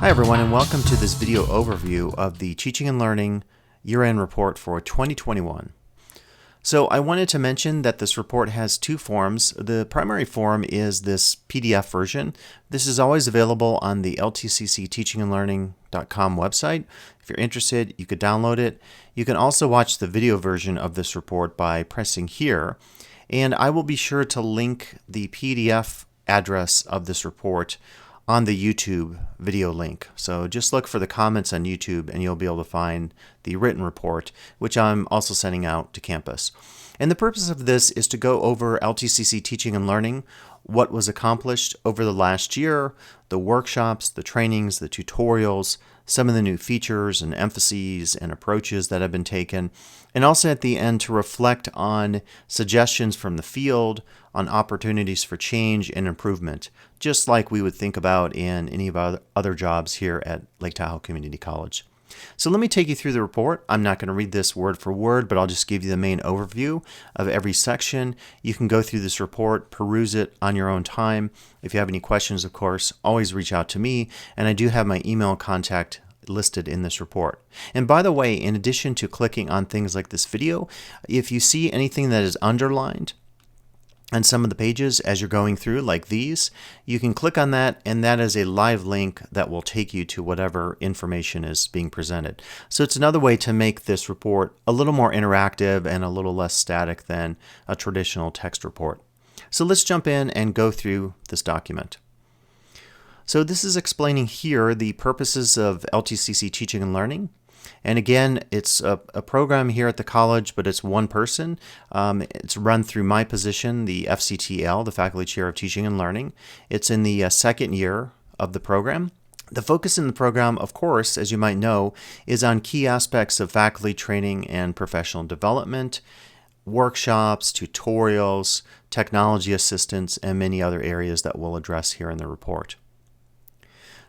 Hi everyone, and welcome to this video overview of the Teaching and Learning Year-End Report for 2021. So I wanted to mention that this report has two forms. The primary form is this PDF version. This is always available on the LTCC teachingandlearning.com website. If you're interested, you could download it. You can also watch the video version of this report by pressing here. And I will be sure to link the PDF address of this report on the YouTube video link. So just look for the comments on YouTube and you'll be able to find the written report, which I'm also sending out to campus. And the purpose of this is to go over LTCC Teaching and Learning, what was accomplished over the last year, the workshops, the trainings, the tutorials, some of the new features and emphases and approaches that have been taken, and also at the end to reflect on suggestions from the field, on opportunities for change and improvement, just like we would think about in any of our other jobs here at Lake Tahoe Community College. So let me take you through the report. I'm not going to read this word for word, but I'll just give you the main overview of every section. You can go through this report, peruse it on your own time. If you have any questions, of course, always reach out to me, and I do have my email contact listed in this report. And by the way, in addition to clicking on things like this video, if you see anything that is underlined on some of the pages as you're going through, like these, you can click on that, and that is a live link that will take you to whatever information is being presented. So it's another way to make this report a little more interactive and a little less static than a traditional text report. So let's jump in and go through this document. So this is explaining here the purposes of LTCC Teaching and Learning. And again, it's a program here at the college, but it's one person. It's run through my position, the FCTL, the Faculty Chair of Teaching and Learning. It's in the second year of the program. The focus in the program, of course, as you might know, is on key aspects of faculty training and professional development, workshops, tutorials, technology assistance, and many other areas that we'll address here in the report.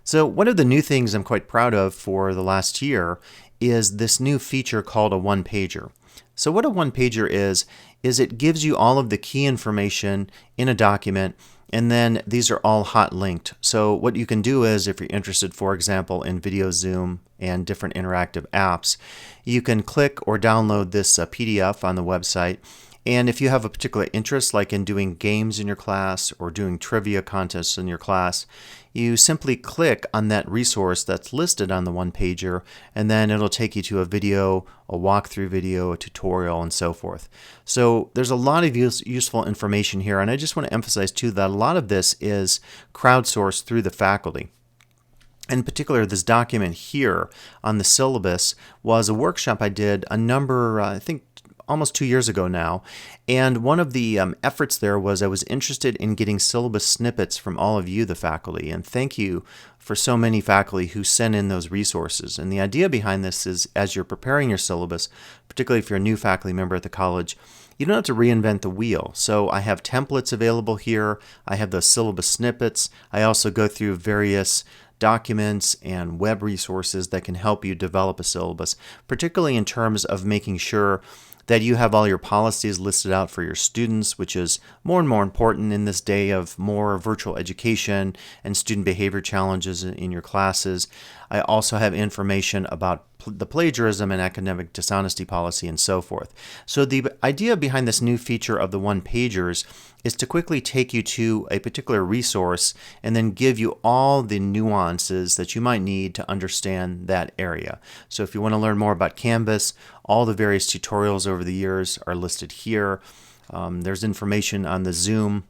So one of the new things I'm quite proud of for the last year is this new feature called a one-pager. So what a one-pager is it gives you all of the key information in a document, and then these are all hot linked. So what you can do is, if you're interested, for example, in video Zoom and different interactive apps, you can click or download this PDF on the website. And if you have a particular interest, like in doing games in your class or doing trivia contests in your class, you simply click on that resource that's listed on the one-pager, and then it'll take you to a video, a walkthrough video, a tutorial, and so forth. So there's a lot of useful information here, and I just want to emphasize too that a lot of this is crowdsourced through the faculty. In particular, this document here on the syllabus was a workshop I did I think almost 2 years ago now, and one of the efforts there was I was interested in getting syllabus snippets from all of you, the faculty, and thank you for so many faculty who sent in those resources. And the idea behind this is, as you're preparing your syllabus, particularly if you're a new faculty member at the college, you don't have to reinvent the wheel. So I have templates available here, I have the syllabus snippets, I also go through various documents and web resources that can help you develop a syllabus, particularly in terms of making sure that you have all your policies listed out for your students, which is more and more important in this day of more virtual education and student behavior challenges in your classes. I also have information about the plagiarism and academic dishonesty policy and so forth. So the idea behind this new feature of the one-pagers is to quickly take you to a particular resource and then give you all the nuances that you might need to understand that area. So if you want to learn more about Canvas, all the various tutorials over the years are listed here. There's information on the Zoom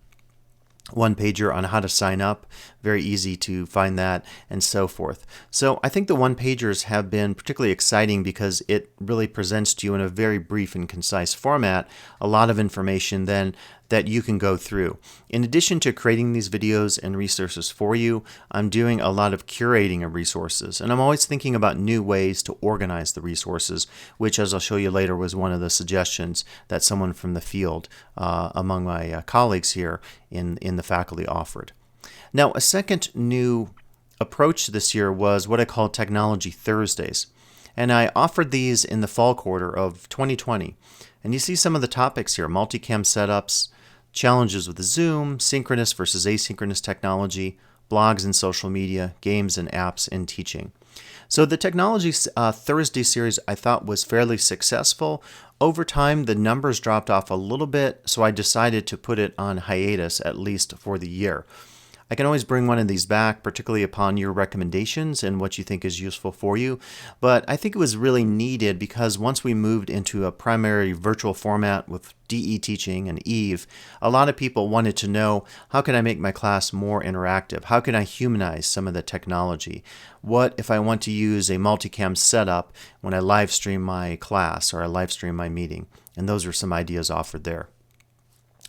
one-pager on how to sign up, very easy to find that, and so forth. So I think the one-pagers have been particularly exciting because it really presents to you in a very brief and concise format a lot of information then that you can go through. In addition to creating these videos and resources for you, I'm doing a lot of curating of resources, and I'm always thinking about new ways to organize the resources, which, as I'll show you later, was one of the suggestions that someone from the field among my colleagues here in the faculty offered. Now, a second new approach this year was what I call Technology Thursdays, and I offered these in the fall quarter of 2020. And you see some of the topics here: multicam setups, challenges with Zoom, synchronous versus asynchronous technology, blogs and social media, games and apps, and teaching. So the Technology Thursday series I thought was fairly successful. Over time, the numbers dropped off a little bit, so I decided to put it on hiatus, at least for the year. I can always bring one of these back, particularly upon your recommendations and what you think is useful for you. But I think it was really needed because once we moved into a primary virtual format with DE teaching and Eve, a lot of people wanted to know, how can I make my class more interactive? How can I humanize some of the technology? What if I want to use a multicam setup when I live stream my class or I live stream my meeting? And those are some ideas offered there.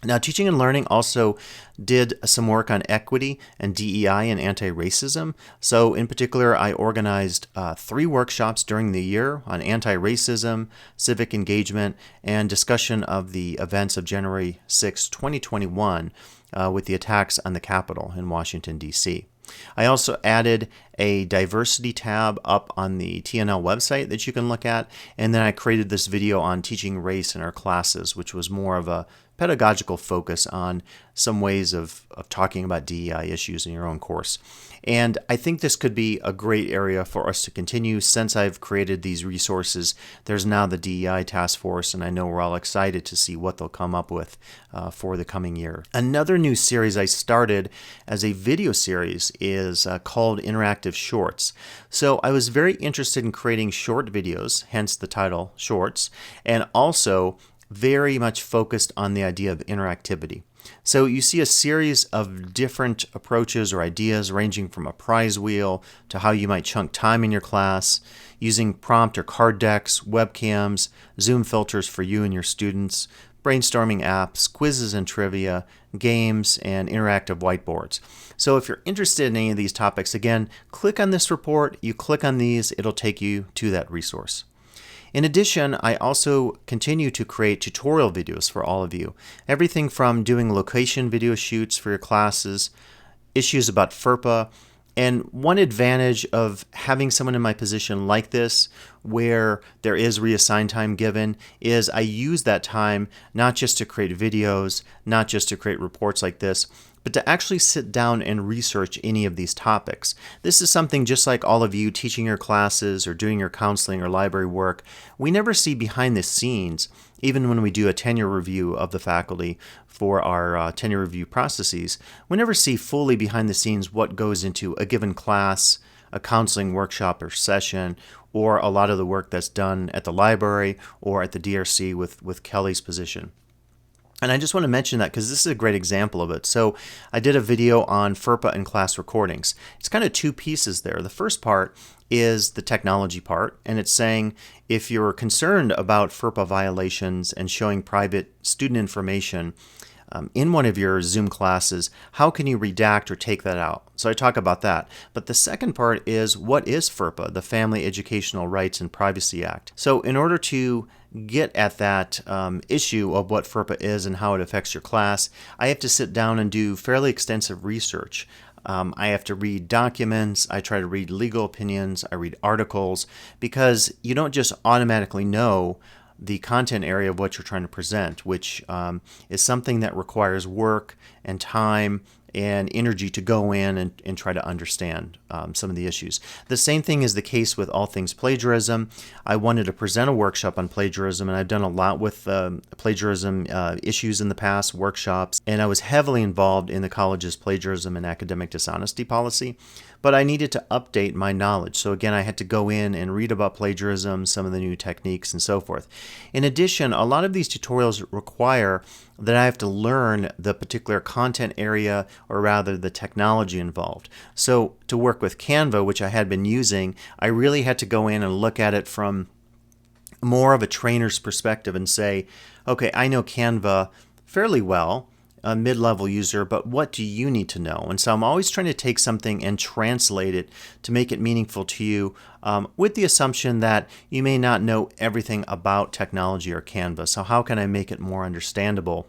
Now, Teaching and Learning also did some work on equity and DEI and anti-racism. So in particular, I organized 3 workshops during the year on anti-racism, civic engagement, and discussion of the events of January 6, 2021 with the attacks on the Capitol in Washington, D.C. I also added a diversity tab up on the T&L website that you can look at, and then I created this video on teaching race in our classes, which was more of a pedagogical focus on some ways of talking about DEI issues in your own course. And I think this could be a great area for us to continue. Since I've created these resources, there's now the DEI task force, and I know we're all excited to see what they'll come up with for the coming year. Another new series I started as a video series is called Interactive Shorts. So I was very interested in creating short videos, hence the title Shorts, and also very much focused on the idea of interactivity. So you see a series of different approaches or ideas ranging from a prize wheel to how you might chunk time in your class, using prompt or card decks, webcams, Zoom filters for you and your students, brainstorming apps, quizzes and trivia, games, and interactive whiteboards. So if you're interested in any of these topics, again, click on this report, you click on these, it'll take you to that resource. In addition, I also continue to create tutorial videos for all of you. Everything from doing location video shoots for your classes, issues about FERPA, and one advantage of having someone in my position like this, where there is reassigned time given, is I use that time not just to create videos, not just to create reports like this, but to actually sit down and research any of these topics. This is something just like all of you teaching your classes or doing your counseling or library work, we never see behind the scenes, even when we do a tenure review of the faculty for our tenure review processes, we never see fully behind the scenes what goes into a given class, a counseling workshop or session, or a lot of the work that's done at the library or at the DRC with Kelly's position. And I just want to mention that because this is a great example of it. So I did a video on FERPA and class recordings. It's kind of 2 pieces there. The first part is the technology part, and it's saying if you're concerned about FERPA violations and showing private student information in one of your Zoom classes, how can you redact or take that out? So I talk about that. But the second part is, what is FERPA, the Family Educational Rights and Privacy Act? So in order to get at that issue of what FERPA is and how it affects your class, I have to sit down and do fairly extensive research. I have to read documents, I try to read legal opinions, I read articles, because you don't just automatically know the content area of what you're trying to present, which is something that requires work and time and energy to go in and try to understand some of the issues. The same thing is the case with all things plagiarism. I wanted to present a workshop on plagiarism, and I've done a lot with plagiarism issues in the past, workshops, and I was heavily involved in the college's plagiarism and academic dishonesty policy. But I needed to update my knowledge. So again, I had to go in and read about plagiarism, some of the new techniques, and so forth. In addition, a lot of these tutorials require that I have to learn the particular content area, or rather the technology involved. So to work with Canva, which I had been using, I really had to go in and look at it from more of a trainer's perspective and say, okay, I know Canva fairly well, a mid-level user, but what do you need to know? And so I'm always trying to take something and translate it to make it meaningful to you, with the assumption that you may not know everything about technology or Canva. So how can I make it more understandable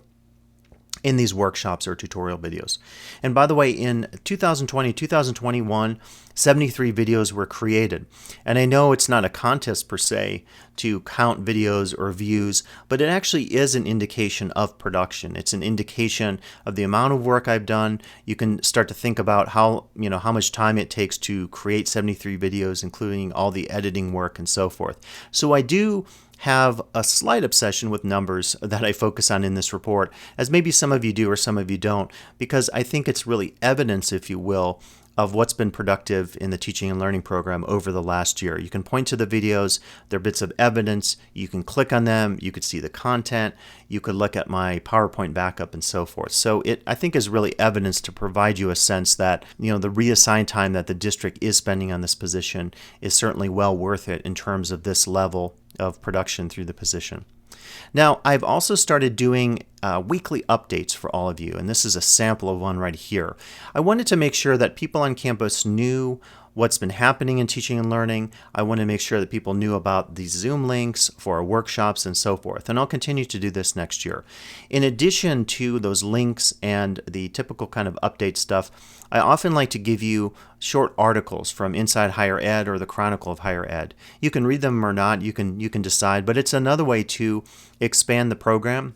in these workshops or tutorial videos. And by the way, in 2020, 2021, 73 videos were created. And I know it's not a contest per se to count videos or views, but it actually is an indication of production. It's an indication of the amount of work I've done. You can start to think about how much time it takes to create 73 videos, including all the editing work and so forth. So I do have a slight obsession with numbers that I focus on in this report, as maybe some of you do or some of you don't, because I think it's really evidence, if you will, of what's been productive in the teaching and learning program over the last year. You can point to the videos, they're bits of evidence, you can click on them, you could see the content, you could look at my PowerPoint backup and so forth. So it, I think, is really evidence to provide you a sense that, the reassigned time that the district is spending on this position is certainly well worth it in terms of this level of production through the position. Now, I've also started doing weekly updates for all of you, and this is a sample of one right here. I wanted to make sure that people on campus knew what's been happening in teaching and learning. I want to make sure that people knew about these Zoom links for our workshops and so forth, and I'll continue to do this next year. In addition to those links and the typical kind of update stuff, I often like to give you short articles from Inside Higher Ed or the Chronicle of Higher Ed. You can read them or not, you can decide, but it's another way to expand the program.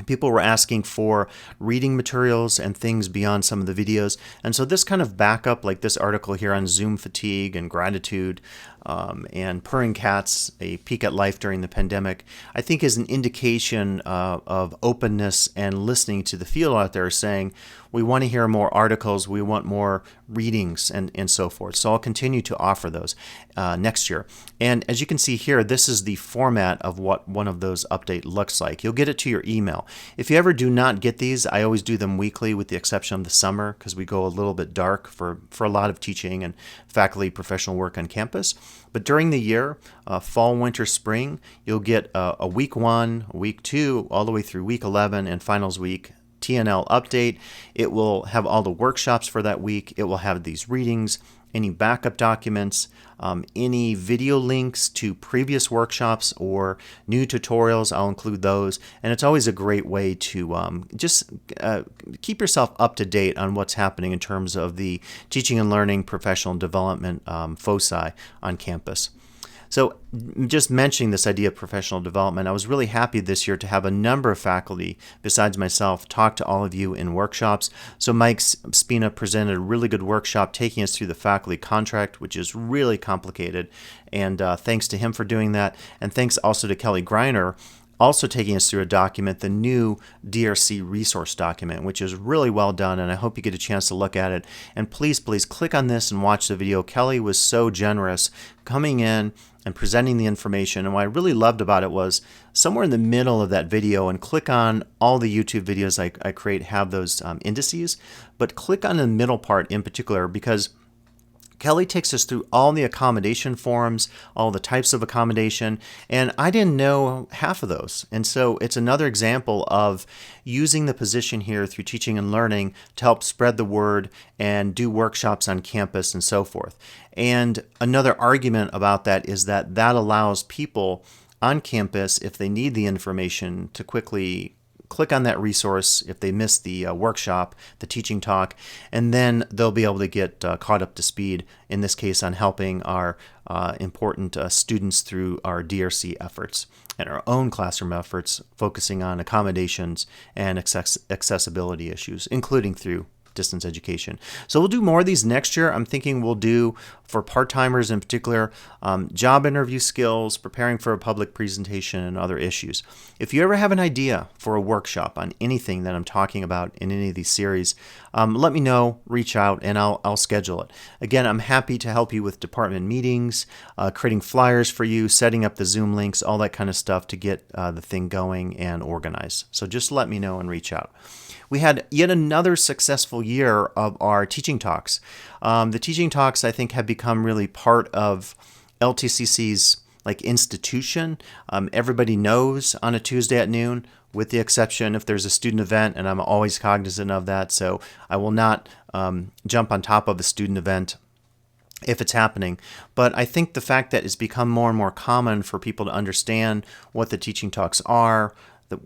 People were asking for reading materials and things beyond some of the videos. And so this kind of backup, like this article here on Zoom fatigue and gratitude and purring cats, a peek at life during the pandemic, I think is an indication of openness and listening to the field out there saying, we want to hear more articles, we want more readings and so forth. So I'll continue to offer those next year. And as you can see here, this is the format of what one of those update looks like. You'll get it to your email. If you ever do not get these, I always do them weekly with the exception of the summer because we go a little bit dark for a lot of teaching and faculty professional work on campus. But during the year, fall, winter, spring, you'll get a week 1, week 2, all the way through week 11 and finals week T&L update. It will have all the workshops for that week. It will have these readings, any backup documents, any video links to previous workshops or new tutorials. I'll include those. And it's always a great way to just keep yourself up to date on what's happening in terms of the teaching and learning professional development foci on campus. So just mentioning this idea of professional development, I was really happy this year to have a number of faculty, besides myself, talk to all of you in workshops. So Mike Spina presented a really good workshop taking us through the faculty contract, which is really complicated. And thanks to him for doing that. And thanks also to Kelly Greiner, also taking us through a document, the new DRC resource document, which is really well done, and I hope you get a chance to look at it. And please click on this and watch the video. Kelly was so generous coming in and presenting the information, and what I really loved about it was somewhere in the middle of that video, and click on all the YouTube videos I create have those indices, but click on the middle part in particular because Kelly takes us through all the accommodation forms, all the types of accommodation, and I didn't know half of those. And so it's another example of using the position here through teaching and learning to help spread the word and do workshops on campus and so forth. And another argument about that is that allows people on campus, if they need the information, to quickly click on that resource if they missed the workshop, the teaching talk, and then they'll be able to get caught up to speed, in this case on helping our important students through our DRC efforts and our own classroom efforts focusing on accommodations and accessibility issues, including through distance education. So we'll do more of these next year. I'm thinking we'll do, for part-timers in particular, job interview skills, preparing for a public presentation, and other issues. If you ever have an idea for a workshop on anything that I'm talking about in any of these series, let me know, reach out, and I'll schedule it. Again, I'm happy to help you with department meetings, creating flyers for you, setting up the Zoom links, all that kind of stuff to get the thing going and organized. So just let me know and reach out. We had yet another successful year of our teaching talks. The teaching talks, I think, have become really part of LTCC's institution. Everybody knows on a Tuesday at noon, with the exception if there's a student event, and I'm always cognizant of that, so I will not jump on top of a student event if it's happening. But I think the fact that it's become more and more common for people to understand what the teaching talks are,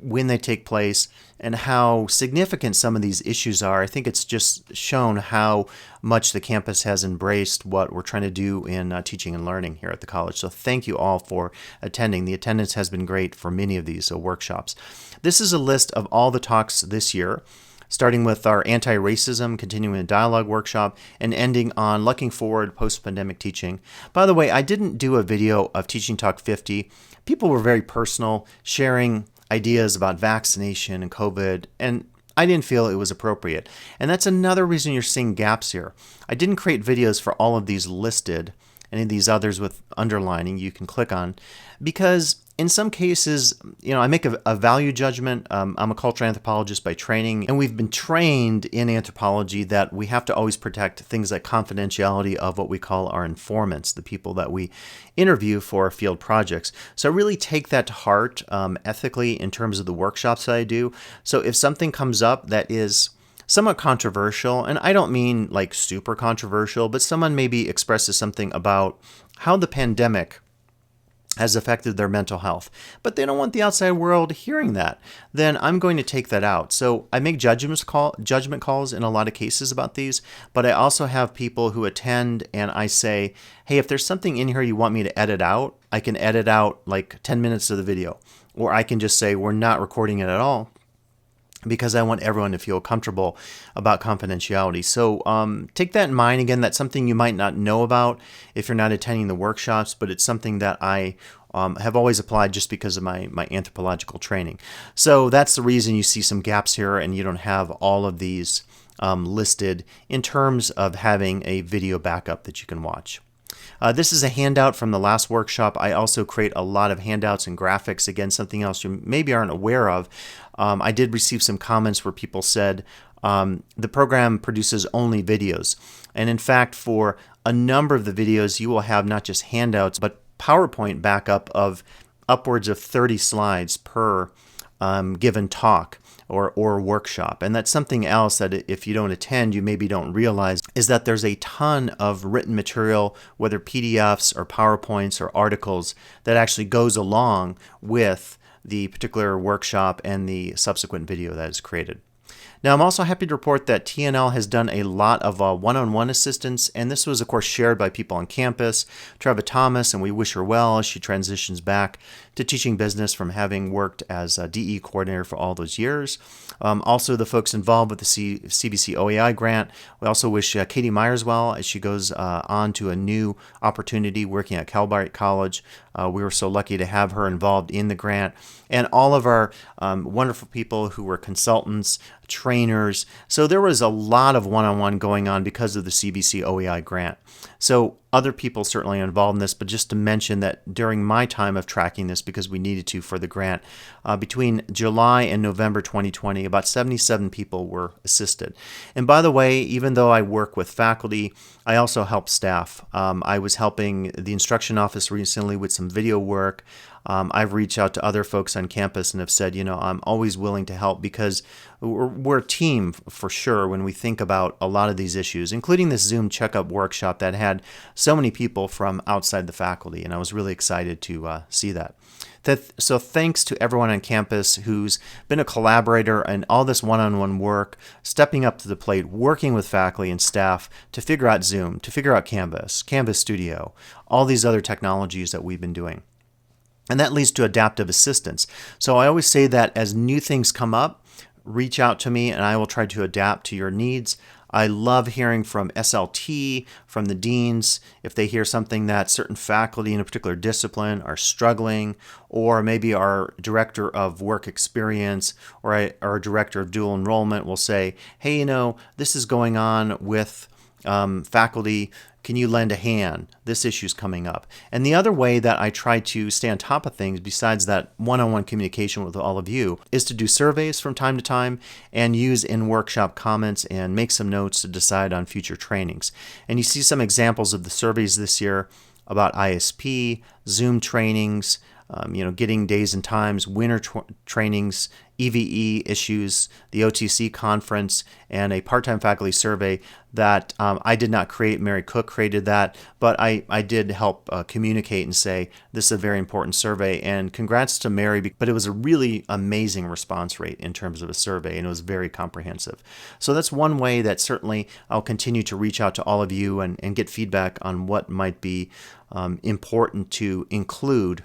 when they take place, and how significant some of these issues are. I think it's just shown how much the campus has embraced what we're trying to do in teaching and learning here at the college. So thank you all for attending. The attendance has been great for many of these workshops. This is a list of all the talks this year, starting with our anti-racism, continuing the dialogue workshop, and ending on looking forward post-pandemic teaching. By the way, I didn't do a video of Teaching Talk 50. People were very personal, sharing ideas about vaccination and COVID, and I didn't feel it was appropriate. And that's another reason you're seeing gaps here. I didn't create videos for all of these listed, any of these others with underlining you can click on, because in some cases, I make a value judgment. I'm a cultural anthropologist by training, and we've been trained in anthropology that we have to always protect things like confidentiality of what we call our informants, the people that we interview for field projects. So I really take that to heart ethically in terms of the workshops that I do. So if something comes up that is somewhat controversial, and I don't mean like super controversial, but someone maybe expresses something about how the pandemic has affected their mental health, but they don't want the outside world hearing that, then I'm going to take that out. So I make judgment calls in a lot of cases about these, but I also have people who attend and I say, hey, if there's something in here you want me to edit out, I can edit out like 10 minutes of the video, or I can just say we're not recording it at all, because I want everyone to feel comfortable about confidentiality. So take that in mind. Again, that's something you might not know about if you're not attending the workshops, but it's something that I have always applied just because of my anthropological training. So that's the reason you see some gaps here and you don't have all of these listed in terms of having a video backup that you can watch. This is a handout from the last workshop. I also create a lot of handouts and graphics. Again, something else you maybe aren't aware of. I did receive some comments where people said the program produces only videos. And in fact, for a number of the videos, you will have not just handouts, but PowerPoint backup of upwards of 30 slides per given talk or workshop. And that's something else that if you don't attend, you maybe don't realize, is that there's a ton of written material, whether PDFs or PowerPoints or articles, that actually goes along with the particular workshop and the subsequent video that is created. Now, I'm also happy to report that T&L has done a lot of one-on-one assistance, and this was, of course, shared by people on campus. Treva Thomas, and we wish her well as she transitions back to teaching business from having worked as a DE coordinator for all those years. Also, the folks involved with the CBC OEI grant. We also wish Katie Meyers well as she goes on to a new opportunity working at Calbright College. We were so lucky to have her involved in the grant. And all of our wonderful people who were consultants, trainers. So there was a lot of one-on-one going on because of the CBC OEI grant. So other people certainly are involved in this, but just to mention that during my time of tracking this, because we needed to for the grant, between July and November 2020, about 77 people were assisted. And by the way, even though I work with faculty, I also help staff. I was helping the instruction office recently with some video work. I've reached out to other folks on campus and have said, I'm always willing to help because we're a team for sure when we think about a lot of these issues, including this Zoom checkup workshop that had so many people from outside the faculty, and I was really excited to see that. So thanks to everyone on campus who's been a collaborator in all this one-on-one work, stepping up to the plate, working with faculty and staff to figure out Zoom, to figure out Canvas Studio, all these other technologies that we've been doing. And that leads to adaptive assistance. So I always say that as new things come up, reach out to me and I will try to adapt to your needs. I love hearing from SLT, from the deans, if they hear something that certain faculty in a particular discipline are struggling, or maybe our director of work experience or our director of dual enrollment will say, hey, this is going on with faculty. Can you lend a hand? This issue's coming up. And the other way that I try to stay on top of things, besides that one-on-one communication with all of you, is to do surveys from time to time and use in-workshop comments and make some notes to decide on future trainings. And you see some examples of the surveys this year about ISP, Zoom trainings, getting days and times, winter trainings, EVE issues, the OTC conference, and a part-time faculty survey that I did not create. Mary Cook created that, but I did help communicate and say this is a very important survey, and congrats to Mary, but it was a really amazing response rate in terms of a survey, and it was very comprehensive. So that's one way that certainly I'll continue to reach out to all of you and get feedback on what might be important to include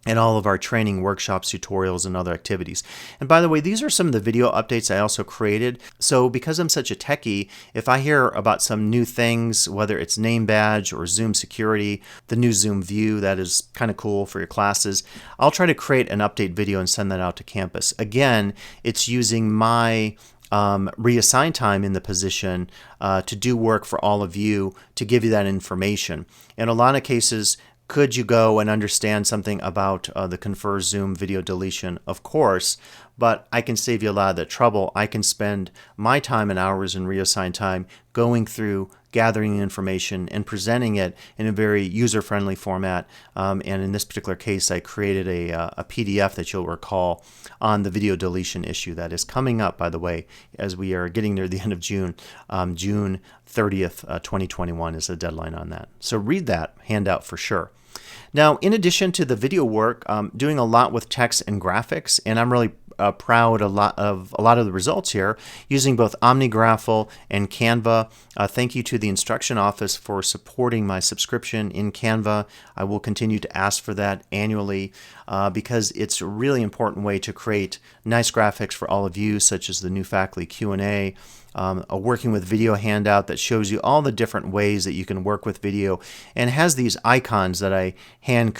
in all of our training workshops, tutorials, and other activities. And by the way, these are some of the video updates I also created. So because I'm such a techie, if I hear about some new things, whether it's name badge or Zoom security, the new Zoom view, that is kind of cool for your classes, I'll try to create an update video and send that out to campus. Again, it's using my reassign time in the position to do work for all of you to give you that information. In a lot of cases, could you go and understand something about the Confer Zoom video deletion? Of course, but I can save you a lot of that trouble. I can spend my time and hours in reassign time going through, gathering information, and presenting it in a very user-friendly format. And in this particular case, I created a PDF that you'll recall on the video deletion issue that is coming up, by the way, as we are getting near the end of June. June 30th, 2021 is the deadline on that. So read that handout for sure. Now, in addition to the video work, doing a lot with text and graphics, and I'm really proud of a lot of the results here using both OmniGraffle and Canva. Thank you to the instruction office for supporting my subscription in Canva. I will continue to ask for that annually because it's a really important way to create nice graphics for all of you, such as the new faculty Q&A, a working with video handout that shows you all the different ways that you can work with video, and has these icons that I hand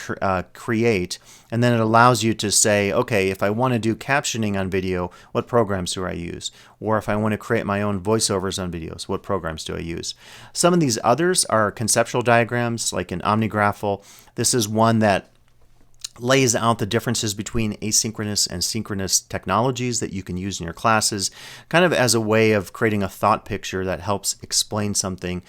create, and then it allows you to say, okay, if I want to do captioning on video, what programs do I use? Or if I want to create my own voiceovers on videos, what programs do I use? Some of these others are conceptual diagrams, like in OmniGraffle. This is one that lays out the differences between asynchronous and synchronous technologies that you can use in your classes, kind of as a way of creating a thought picture that helps explain something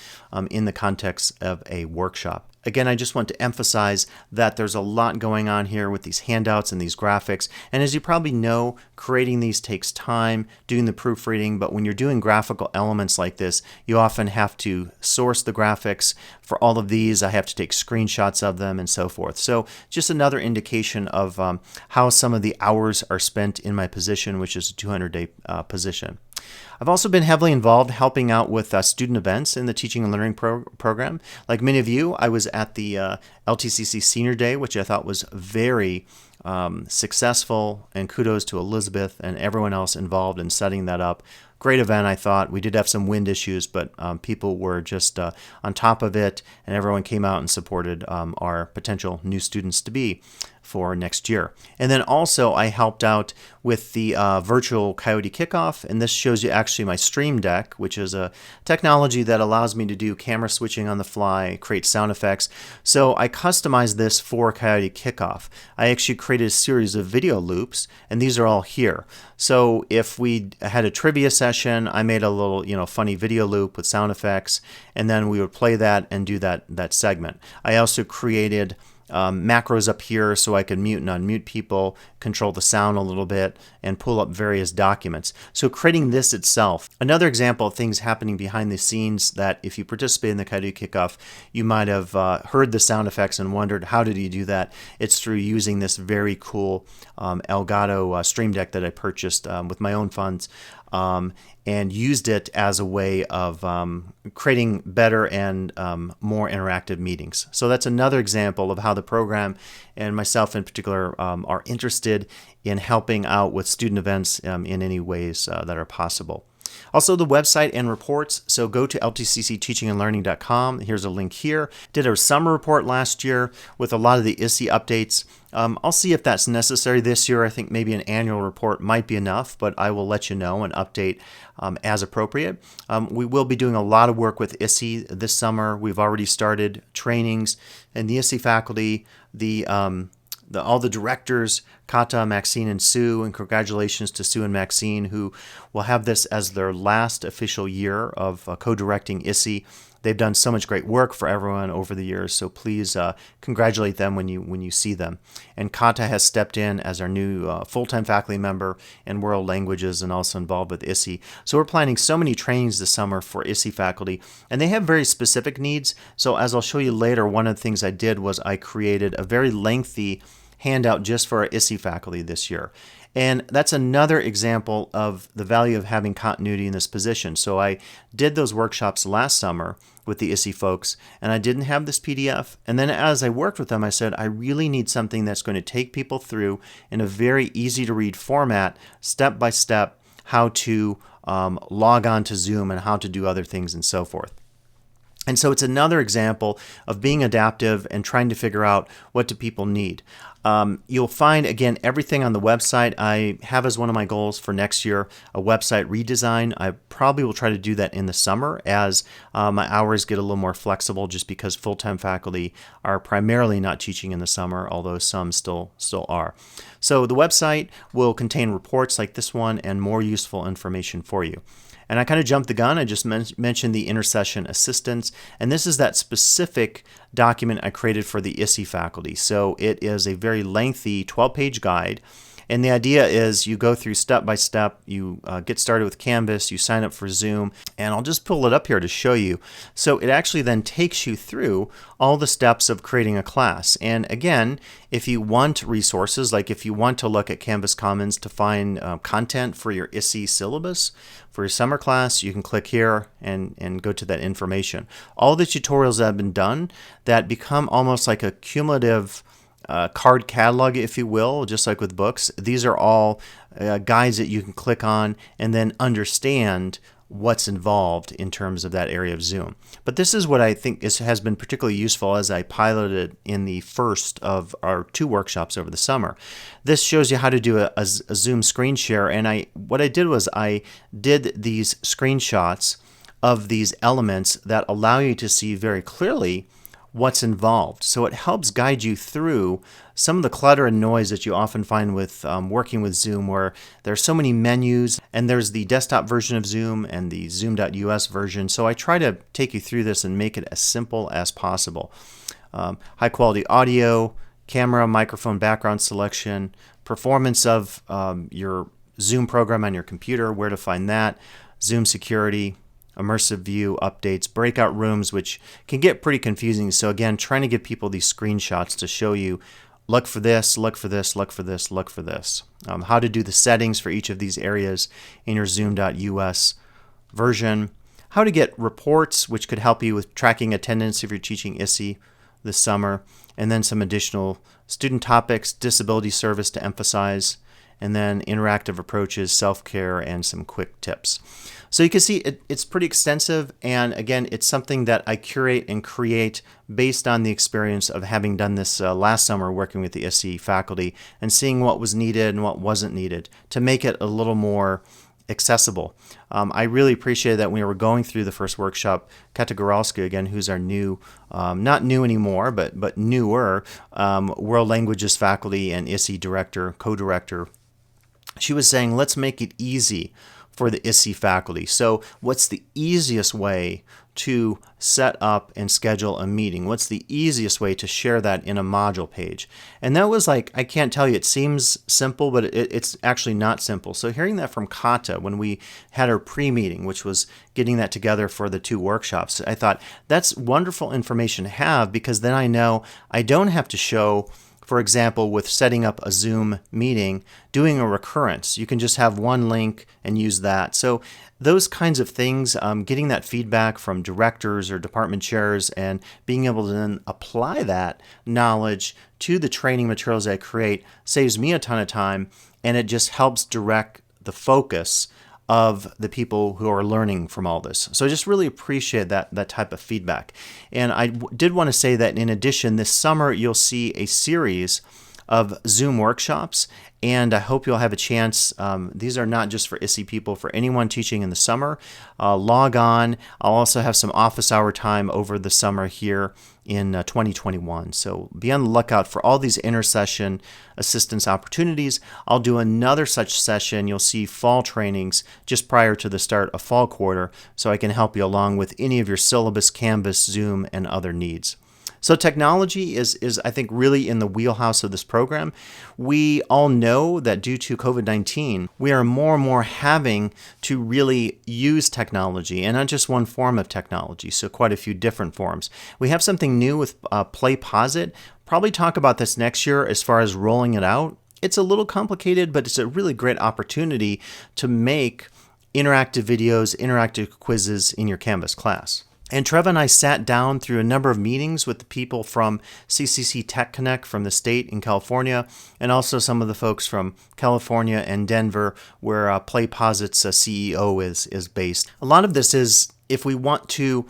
in the context of a workshop. Again, I just want to emphasize that there's a lot going on here with these handouts and these graphics. And as you probably know, creating these takes time, doing the proofreading, but when you're doing graphical elements like this, you often have to source the graphics. For all of these, I have to take screenshots of them and so forth. So just another indication of how some of the hours are spent in my position, which is a 200-day position. I've also been heavily involved helping out with student events in the Teaching and Learning program. Like many of you, I was at the LTCC Senior Day, which I thought was very successful, and kudos to Elizabeth and everyone else involved in setting that up. Great event, I thought. We did have some wind issues, but people were just on top of it, and everyone came out and supported our potential new students to be for next year. And then also I helped out with the virtual Coyote kickoff, and this shows you actually my Stream Deck, which is a technology that allows me to do camera switching on the fly, create sound effects. So I customized this for Coyote kickoff. I actually created a series of video loops, and these are all here. So if we had a trivia session, I made a little, funny video loop with sound effects, and then we would play that and do that segment. I also created macros up here so I could mute and unmute people, control the sound a little bit, and pull up various documents. So creating this itself, another example of things happening behind the scenes that if you participate in the Coyote Kickoff, you might have heard the sound effects and wondered, how did you do that? It's through using this very cool Elgato Stream Deck that I purchased with my own funds. And used it as a way of creating better and more interactive meetings. So that's another example of how the program and myself in particular are interested in helping out with student events in any ways that are possible. Also, the website and reports. So go to ltccteachingandlearning.com. Here's a link here. Did a summer report last year with a lot of the ISSI updates. I'll see if that's necessary this year. I think maybe an annual report might be enough, but I will let you know and update as appropriate. We will be doing a lot of work with ISSI this summer. We've already started trainings, and the ISSI faculty, all the directors, Cata, Maxine, and Sue, and congratulations to Sue and Maxine, who will have this as their last official year of co-directing ISSI. They've done so much great work for everyone over the years, so please congratulate them when you see them. And Cata has stepped in as our new full-time faculty member in world languages and also involved with ISSI. So we're planning so many trainings this summer for ISSI faculty, and they have very specific needs. So as I'll show you later, one of the things I did was I created a very lengthy handout just for our ISSI faculty this year. And that's another example of the value of having continuity in this position. So I did those workshops last summer with the ISSI folks, and I didn't have this PDF. And then as I worked with them, I said, I really need something that's going to take people through in a very easy to read format, step by step, how to log on to Zoom and how to do other things and so forth. And so it's another example of being adaptive and trying to figure out what do people need. You'll find, again, everything on the website. I have as one of my goals for next year a website redesign. I probably will try to do that in the summer as my hours get a little more flexible, just because full-time faculty are primarily not teaching in the summer, although some still are. So the website will contain reports like this one and more useful information for you. And I kind of jumped the gun. I just mentioned the Intersession assistance, and this is that specific document I created for the ISSI faculty. So it is a very lengthy 12-page guide, and the idea is you go through step by step, you get started with Canvas, you sign up for Zoom, and I'll just pull it up here to show you. So it actually then takes you through all the steps of creating a class. And again, if you want resources, like if you want to look at Canvas Commons to find content for your ISSI syllabus, for your summer class, you can click here and go to that information. All the tutorials that have been done that become almost like a cumulative card catalog, if you will, just like with books. These are all guides that you can click on and then understand what's involved in terms of that area of Zoom. But this is what I think has been particularly useful as I piloted in the first of our 2 workshops over the summer. This shows you how to do a Zoom screen share, and what I did was I did these screenshots of these elements that allow you to see very clearly what's involved. So it helps guide you through some of the clutter and noise that you often find with working with Zoom, where there's so many menus, and there's the desktop version of Zoom and the Zoom.us version. So I try to take you through this and make it as simple as possible. High quality audio, camera, microphone, background selection, performance of your Zoom program on your computer, where to find that, Zoom security, immersive view, updates, breakout rooms, which can get pretty confusing. So again, trying to give people these screenshots to show you, look for this, look for this, look for this, look for this. How to do the settings for each of these areas in your Zoom.us version. How to get reports, which could help you with tracking attendance if you're teaching ISSI this summer. And then some additional student topics, disability service to emphasize, and then interactive approaches, self-care, and some quick tips. So you can see it's pretty extensive, and again, it's something that I curate and create based on the experience of having done this last summer working with the ISSI faculty and seeing what was needed and what wasn't needed to make it a little more accessible. I really appreciated that when we were going through the first workshop, Cata Goralski, again, who's our new, not new anymore, but newer, World Languages faculty and ISSI director, co-director, she was saying, let's make it easy for the ISSI faculty. So what's the easiest way to set up and schedule a meeting? What's the easiest way to share that in a module page? And that was like, I can't tell you, it seems simple, but it's actually not simple. So hearing that from Cata when we had our pre-meeting, which was getting that together for the 2 workshops, I thought that's wonderful information to have, because then I know I don't have to show, for example, with setting up a Zoom meeting, doing a recurrence. You can just have one link and use that. So those kinds of things, getting that feedback from directors or department chairs and being able to then apply that knowledge to the training materials I create saves me a ton of time, and it just helps direct the focus of the people who are learning from all this. So I just really appreciate that type of feedback. And I did want to say that in addition, this summer you'll see a series of Zoom workshops, and I hope you'll have a chance. These are not just for ISSI people, for anyone teaching in the summer. Log on. I'll also have some office hour time over the summer here in 2021. So be on the lookout for all these Intersession assistance opportunities. I'll do another such session. You'll see fall trainings just prior to the start of fall quarter, so I can help you along with any of your syllabus, Canvas, Zoom, and other needs. So technology is I think, really in the wheelhouse of this program. We all know that due to COVID-19, we are more and more having to really use technology, and not just one form of technology, so quite a few different forms. We have something new with PlayPosit. Probably talk about this next year as far as rolling it out. It's a little complicated, but it's a really great opportunity to make interactive videos, interactive quizzes in your Canvas class. And Treva and I sat down through a number of meetings with the people from CCC Tech Connect from the state in California, and also some of the folks from California and Denver, where PlayPosit's CEO is based. A lot of this is, if we want to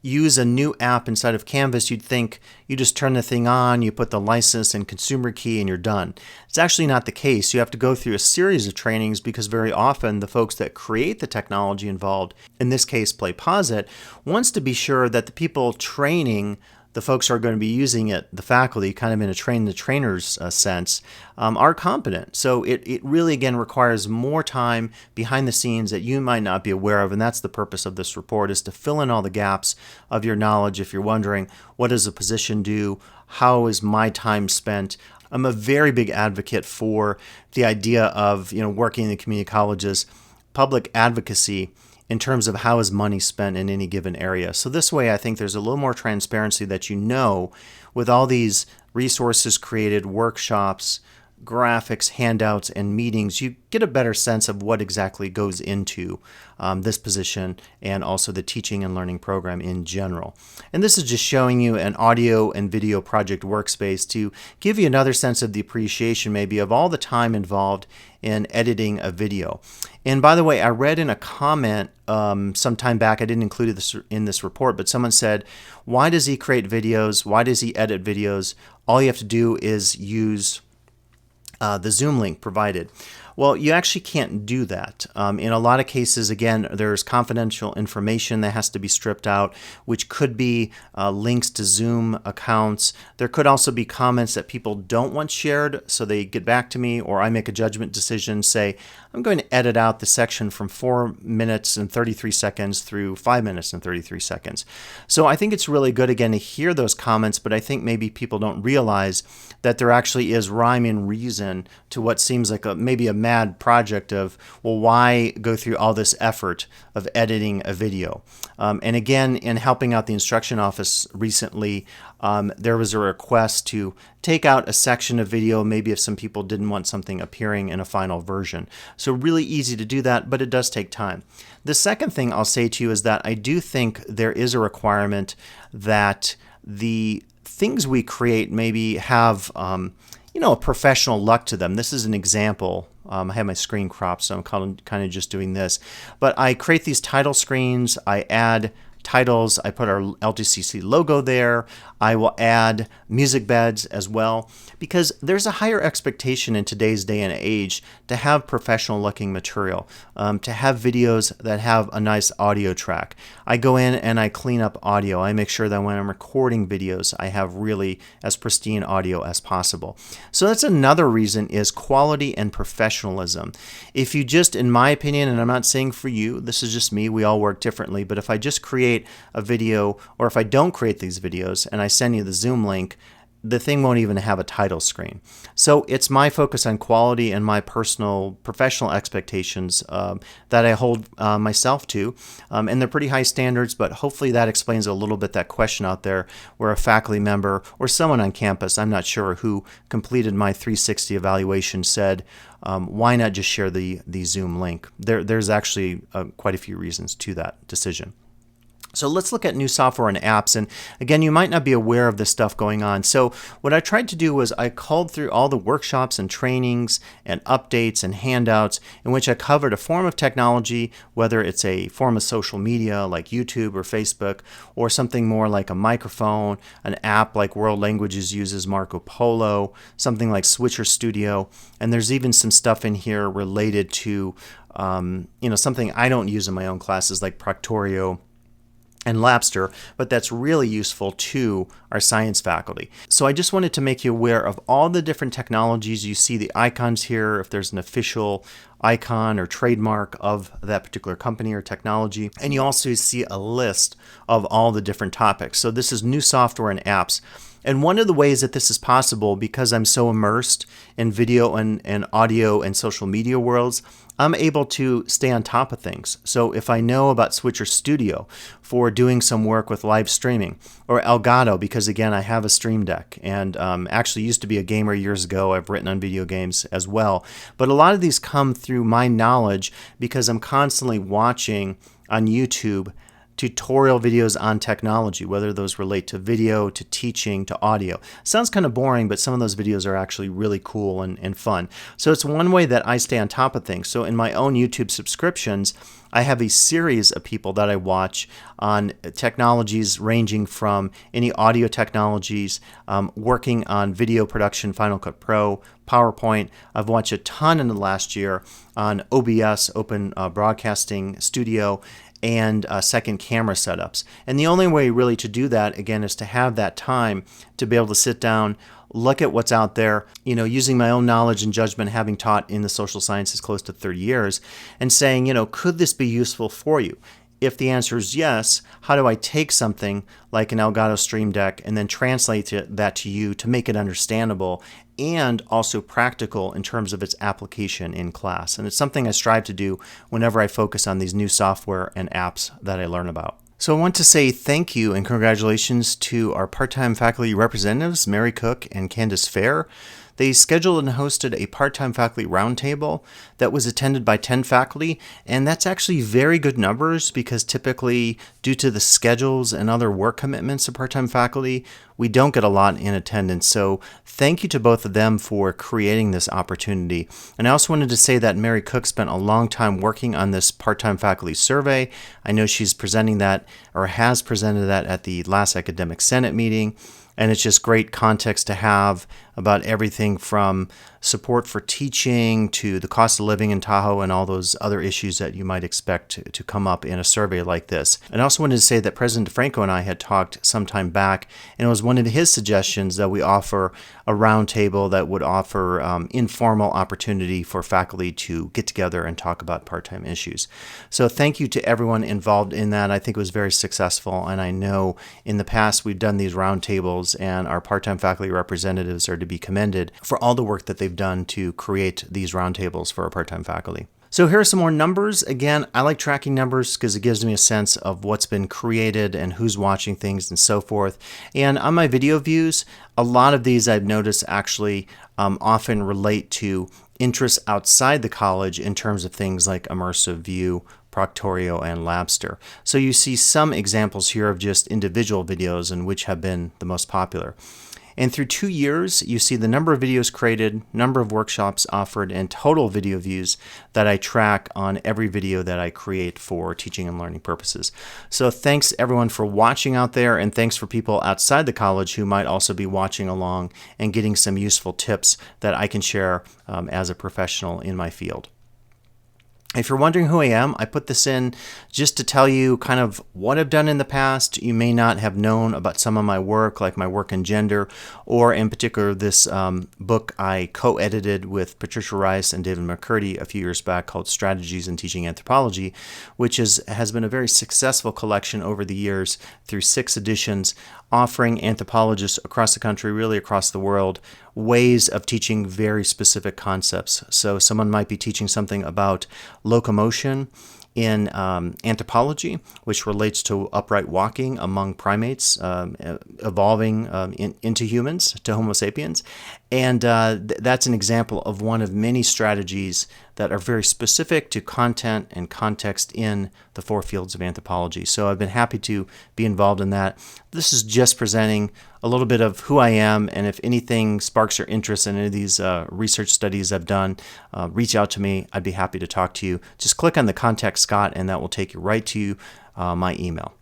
use a new app inside of Canvas, you'd think you just turn the thing on, you put the license and consumer key, and you're done. It's actually not the case. You have to go through a series of trainings, because very often the folks that create the technology involved, in this case PlayPosit, wants to be sure that the people training the folks who are going to be using it, the faculty, kind of in a train the trainers sense, are competent. So it really, again, requires more time behind the scenes that you might not be aware of, and that's the purpose of this report, is to fill in all the gaps of your knowledge. If you're wondering, what does a position do? How is my time spent? I'm a very big advocate for the idea of working in the community colleges, public advocacy, in terms of how is money spent in any given area. So this way, I think there's a little more transparency that with all these resources created, workshops, graphics, handouts, and meetings, you get a better sense of what exactly goes into this position, and also the teaching and learning program in general. And this is just showing you an audio and video project workspace to give you another sense of the appreciation maybe of all the time involved in editing a video. And by the way, I read in a comment some time back, I didn't include this in this report, but someone said, why does he create videos? Why does he edit videos? All you have to do is use the Zoom link provided. Well, you actually can't do that. In a lot of cases, again, there's confidential information that has to be stripped out, which could be links to Zoom accounts. There could also be comments that people don't want shared, so they get back to me, or I make a judgment decision, say, I'm going to edit out the section from 4 minutes and 33 seconds through 5 minutes and 33 seconds. So I think it's really good, again, to hear those comments, but I think maybe people don't realize that there actually is rhyme and reason to what seems like maybe a mad project of, well, why go through all this effort of editing a video? And again, in helping out the instruction office recently, there was a request to take out a section of video, maybe if some people didn't want something appearing in a final version. So really easy to do that, but it does take time. The second thing I'll say to you is that I do think there is a requirement that the things we create maybe have a professional look to them. This is an example. I have my screen cropped, so I'm kind of just doing this. But I create these title screens. I add titles. I put our LTCC logo there. I will add music beds as well, because there's a higher expectation in today's day and age to have professional looking material, to have videos that have a nice audio track. I go in and I clean up audio. I make sure that when I'm recording videos, I have really as pristine audio as possible. So that's another reason, is quality and professionalism. If you just, in my opinion, and I'm not saying for you, this is just me, we all work differently, but if I just create a video, or if I don't create these videos and I send you the Zoom link, the thing won't even have a title screen. So it's my focus on quality and my personal professional expectations that I hold myself to, and they're pretty high standards, but hopefully that explains a little bit that question out there where a faculty member or someone on campus, I'm not sure who completed my 360 evaluation, said, why not just share the Zoom link? There's actually quite a few reasons to that decision. So let's look at new software and apps. And again, you might not be aware of this stuff going on. So what I tried to do was I culled through all the workshops and trainings and updates and handouts in which I covered a form of technology, whether it's a form of social media like YouTube or Facebook, or something more like a microphone, an app like World Languages uses Marco Polo, something like Switcher Studio. And there's even some stuff in here related to, something I don't use in my own classes like Proctorio and Labster, but that's really useful to our science faculty. So I just wanted to make you aware of all the different technologies. You see the icons here, if there's an official icon or trademark of that particular company or technology. And you also see a list of all the different topics. So this is new software and apps. And one of the ways that this is possible, because I'm so immersed in video and audio and social media worlds, I'm able to stay on top of things. So if I know about Switcher Studio for doing some work with live streaming, or Elgato, because again, I have a Stream Deck and actually used to be a gamer years ago. I've written on video games as well. But a lot of these come through my knowledge because I'm constantly watching on YouTube tutorial videos on technology, whether those relate to video, to teaching, to audio. Sounds kind of boring, but some of those videos are actually really cool and fun. So it's one way that I stay on top of things. So in my own YouTube subscriptions, I have a series of people that I watch on technologies ranging from any audio technologies, working on video production, Final Cut Pro, PowerPoint. I've watched a ton in the last year on OBS, Open Broadcasting Studio, and second camera setups. And the only way really to do that, again, is to have that time to be able to sit down, look at what's out there, using my own knowledge and judgment, having taught in the social sciences close to 30 years, and saying, could this be useful for you? If the answer is yes, how do I take something like an Elgato Stream Deck and then translate that to you to make it understandable and also practical in terms of its application in class? And it's something I strive to do whenever I focus on these new software and apps that I learn about. So I want to say thank you and congratulations to our part-time faculty representatives, Mary Cook and Candace Fair. They scheduled and hosted a part-time faculty roundtable that was attended by 10 faculty, and that's actually very good numbers because typically, due to the schedules and other work commitments of part-time faculty, we don't get a lot in attendance. So thank you to both of them for creating this opportunity. And I also wanted to say that Mary Cook spent a long time working on this part-time faculty survey. I know she's presenting that or has presented that at the last Academic Senate meeting. And it's just great context to have about everything from support for teaching to the cost of living in Tahoe and all those other issues that you might expect to come up in a survey like this. And I also wanted to say that President DeFranco and I had talked some time back, and it was one of his suggestions that we offer a roundtable that would offer informal opportunity for faculty to get together and talk about part-time issues. So thank you to everyone involved in that. I think it was very successful, and I know in the past we've done these roundtables, and our part-time faculty representatives are to be commended for all the work that they've done to create these roundtables for our part-time faculty. So here are some more numbers. Again, I like tracking numbers because it gives me a sense of what's been created and who's watching things and so forth. And on my video views, a lot of these I've noticed actually often relate to interests outside the college in terms of things like Immersive View, Proctorio, and Labster. So you see some examples here of just individual videos and which have been the most popular. And through 2 years, you see the number of videos created, number of workshops offered, and total video views that I track on every video that I create for teaching and learning purposes. So thanks everyone for watching out there, and thanks for people outside the college who might also be watching along and getting some useful tips that I can share as a professional in my field. If you're wondering who I am, I put this in just to tell you kind of what I've done in the past. You may not have known about some of my work, like my work in gender, or in particular this book I co-edited with Patricia Rice and David McCurdy a few years back called Strategies in Teaching Anthropology, which has been a very successful collection over the years through 6 editions, offering anthropologists across the country, really across the world, ways of teaching very specific concepts. So someone might be teaching something about locomotion in anthropology, which relates to upright walking among primates evolving into humans, to Homo sapiens. And that's an example of one of many strategies that are very specific to content and context in the 4 fields of anthropology. So I've been happy to be involved in that. This is just presenting a little bit of who I am, and if anything sparks your interest in any of these research studies I've done, reach out to me. I'd be happy to talk to you. Just click on the Contact Scott, and that will take you right to my email.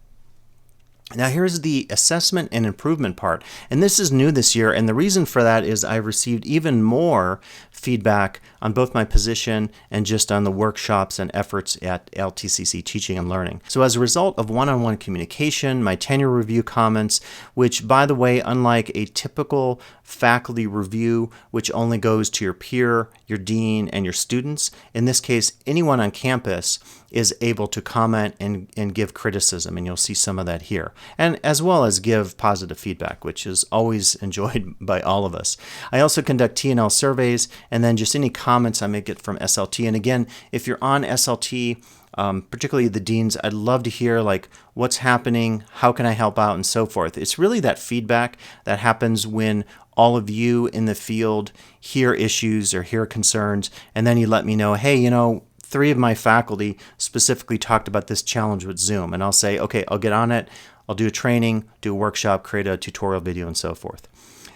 Now here's the assessment and improvement part, and this is new this year, and the reason for that is I've received even more feedback on both my position and just on the workshops and efforts at LTCC Teaching and Learning. So as a result of one-on-one communication, my tenure review comments, which by the way, unlike a typical faculty review, which only goes to your peer, your dean, and your students, in this case, anyone on campus is able to comment and give criticism, and you'll see some of that here, and as well as give positive feedback, which is always enjoyed by all of us. I also conduct T&L surveys, and then just any comments I may get from SLT. And again, if you're on SLT, particularly the deans, I'd love to hear like what's happening, how can I help out, and so forth. It's really that feedback that happens when all of you in the field hear issues or hear concerns, and then you let me know, hey, 3 of my faculty specifically talked about this challenge with Zoom, and I'll say, okay, I'll get on it, I'll do a training, do a workshop, create a tutorial video, and so forth.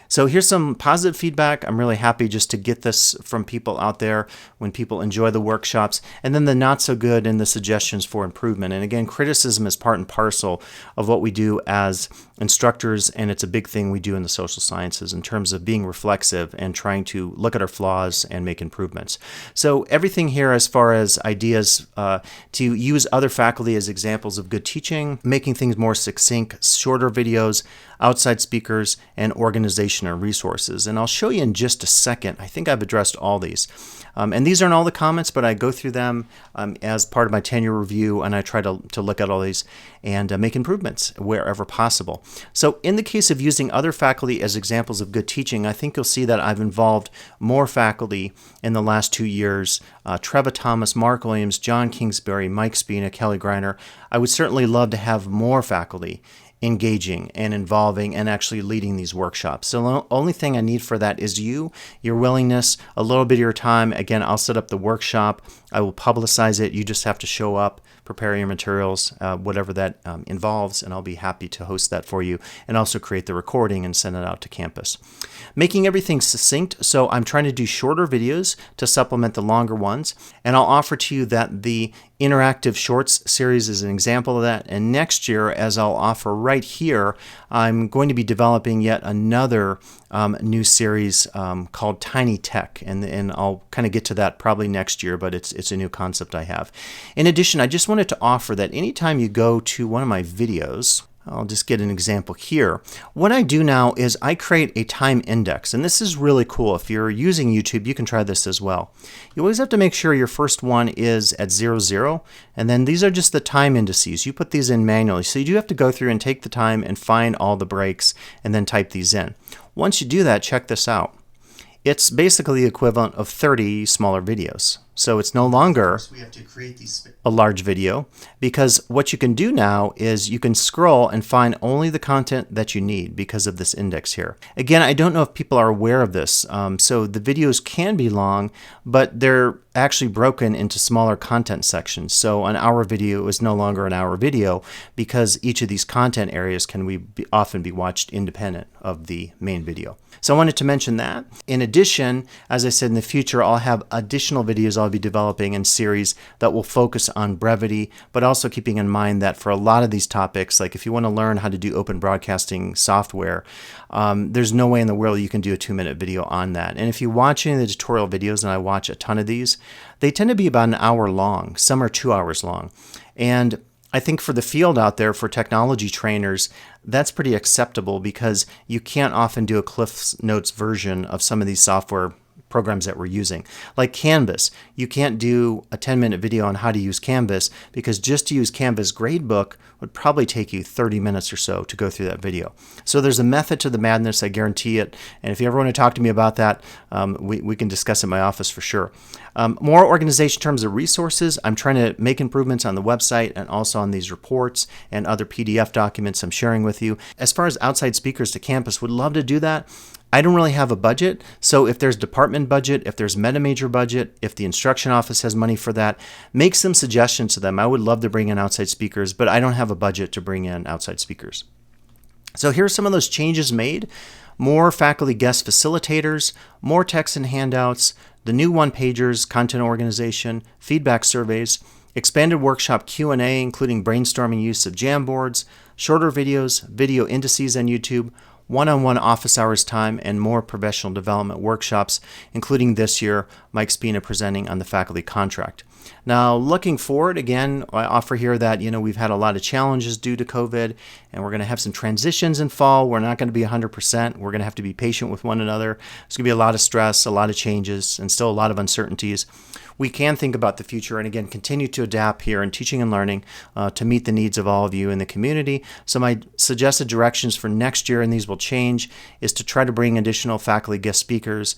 So here's some positive feedback. I'm really happy just to get this from people out there when people enjoy the workshops, and then the not so good and the suggestions for improvement. And again, criticism is part and parcel of what we do as instructors, and it's a big thing we do in the social sciences in terms of being reflexive and trying to look at our flaws and make improvements. So everything here as far as ideas to use other faculty as examples of good teaching, making things more succinct, shorter videos, outside speakers, and organization or resources. And I'll show you in just a second. I think I've addressed all these. And these aren't all the comments, but I go through them as part of my tenure review, and I try to look at all these and make improvements wherever possible. So in the case of using other faculty as examples of good teaching, I think you'll see that I've involved more faculty in the last 2 years. Treva Thomas, Mark Williams, John Kingsbury, Mike Spina, Kelly Greiner. I would certainly love to have more faculty engaging and involving and actually leading these workshops. So the only thing I need for that is your willingness, a little bit of your time. Again, I'll set up the workshop. I will publicize it. You just have to show up, prepare your materials, whatever that involves, and I'll be happy to host that for you and also create the recording and send it out to campus. Making everything succinct, so I'm trying to do shorter videos to supplement the longer ones, and I'll offer to you that the interactive shorts series is an example of that. And next year, as I'll offer right here, I'm going to be developing yet another new series called Tiny Tech, and I'll kind of get to that probably next year, but it's a new concept I have. In addition, I just wanted to offer that anytime you go to one of my videos, I'll just get an example here. What I do now is I create a time index, and this is really cool. If you're using YouTube, you can try this as well. You always have to make sure your first one is at 00, and then these are just the time indices. You put these in manually, so you do have to go through and take the time and find all the breaks and then type these in. Once you do that, check this out. It's basically the equivalent of 30 smaller videos. So it's no longer a large video, because what you can do now is you can scroll and find only the content that you need because of this index here. Again, I don't know if people are aware of this. So the videos can be long, but they're actually broken into smaller content sections. So an hour video is no longer an hour video because each of these content areas can often be watched independent of the main video. So I wanted to mention that. In addition, as I said, in the future, I'll have additional videos I'll be developing in series that will focus on brevity, but also keeping in mind that for a lot of these topics, like if you want to learn how to do open broadcasting software, there's no way in the world you can do a 2-minute video on that. And if you watch any of the tutorial videos, and I watch a ton of these, they tend to be about an hour long. Some are 2 hours long. And I think for the field out there, for technology trainers, that's pretty acceptable because you can't often do a Cliff's Notes version of some of these software programs that we're using. Like Canvas, you can't do a 10-minute video on how to use Canvas because just to use Canvas gradebook would probably take you 30 minutes or so to go through that video. So there's a method to the madness, I guarantee it. And if you ever want to talk to me about that, we can discuss it in my office for sure. More organization in terms of resources. I'm trying to make improvements on the website and also on these reports and other PDF documents I'm sharing with you. As far as outside speakers to campus, would love to do that. I don't really have a budget, so if there's department budget, if there's meta major budget, if the instruction office has money for that, make some suggestions to them. I would love to bring in outside speakers, but I don't have a budget to bring in outside speakers. So here's some of those changes made. More faculty guest facilitators, more text and handouts, the new one-pagers, content organization, feedback surveys, expanded workshop Q&A, including brainstorming use of Jamboards, shorter videos, video indices on YouTube, one-on-one office hours time, and more professional development workshops, including this year, Mike Spina presenting on the faculty contract. Now, looking forward, again, I offer here that, we've had a lot of challenges due to COVID, and we're going to have some transitions in fall. We're not going to be 100%. We're going to have to be patient with one another. There's going to be a lot of stress, a lot of changes, and still a lot of uncertainties. We can think about the future and, again, continue to adapt here in teaching and learning to meet the needs of all of you in the community. So my suggested directions for next year, and these will change, is to try to bring additional faculty guest speakers,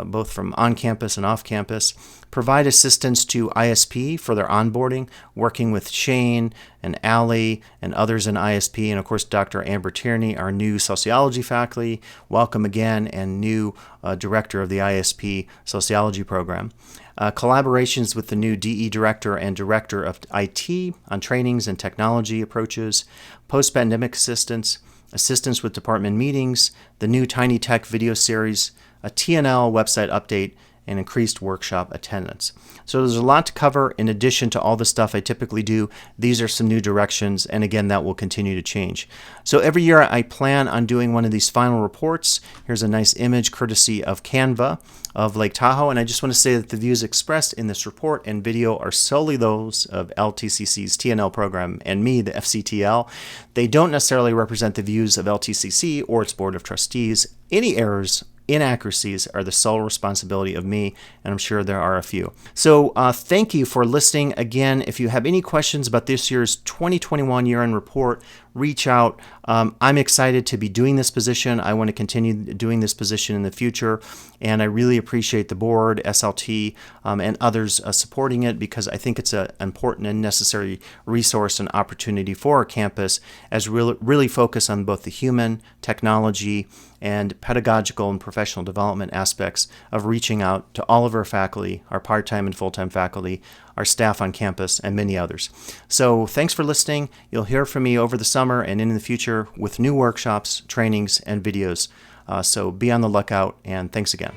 both from on-campus and off-campus, provide assistance to ISP for their onboarding, working with Shane and Allie and others in ISP, and of course Dr. Amber Tierney, our new sociology faculty, welcome again, and new director of the ISP sociology program. Collaborations with the new DE director and director of IT on trainings and technology approaches, post-pandemic assistance with department meetings, the new Tiny Tech video series, a T&L website update, and increased workshop attendance. So there's a lot to cover in addition to all the stuff I typically do. These are some new directions, and again, that will continue to change. So every year I plan on doing one of these final reports. Here's a nice image courtesy of Canva of Lake Tahoe, and I just want to say that the views expressed in this report and video are solely those of LTCC's T&L program and me, the FCTL. They don't necessarily represent the views of LTCC or its Board of Trustees. Any errors, inaccuracies are the sole responsibility of me, and I'm sure there are a few. So thank you for listening. Again, if you have any questions about this year's 2021 year-end report, reach out. I'm excited to be doing this position. I want to continue doing this position in the future, and I really appreciate the board, SLT, and others supporting it, because I think it's an important and necessary resource and opportunity for our campus as really focus on both the human, technology, and pedagogical and professional development aspects of reaching out to all of our faculty, our part-time and full-time faculty, our staff on campus, and many others. So thanks for listening. You'll hear from me over the summer and in the future with new workshops, trainings, and videos. So be on the lookout, and thanks again.